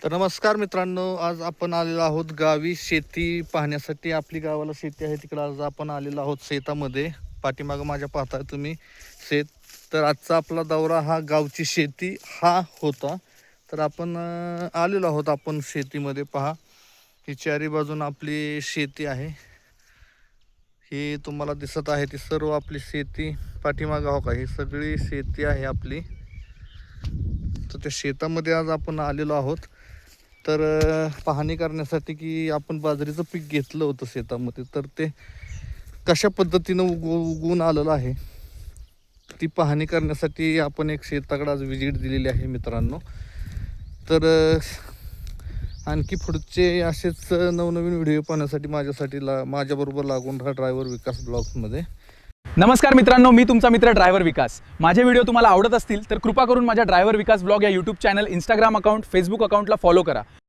तर नमस्कार मित्रांनो, आज आपण आलेलो आहोत गावी शेती पाहण्यासाठी। आपली गावाला शेती आहे तिकडे आज आपण आलेलो आहोत शेतामध्ये। पाठीमागं माझ्या पाहताय तुम्ही शेत। तर आजचा आपला दौरा हा गावची शेती हा होता। तर आपण आलेलो आहोत आपण शेतीमध्ये। पहा, ही चारी बाजून आपली शेती आहे। ही तुम्हाला दिसत आहे ती सर्व आपली शेती। पाठीमागं हो का, ही सगळी शेती आहे आपली। तर त्या शेतामध्ये आज आपण आलेलो आहोत तर पाहणी करण्यासाठी की आपण बाजरीचं पीक घेतलं होतं शेतामध्ये, तर ते कशा पद्धतीनं उगवून आलेलं आहे ती पाहणी करण्यासाठी आपण एक शेताकडे आज व्हिजिट दिलेली आहे मित्रांनो। तर आणखी पुढचे असेच नवनवीन व्हिडिओ पाहण्यासाठी माझ्याबरोबर लागून राहा ड्रायव्हर विकास ब्लॉग्समध्ये। नमस्कार मित्रांनो, मी तुमचा मित्र ड्रायव्हर विकास। माझे व्हिडिओ तुम्हाला आवडत असतील तर कृपा करून माझ्या ड्रायव्हर विकास ब्लॉग या YouTube channel, Instagram account, Facebook अकाउंटला फॉलो करा।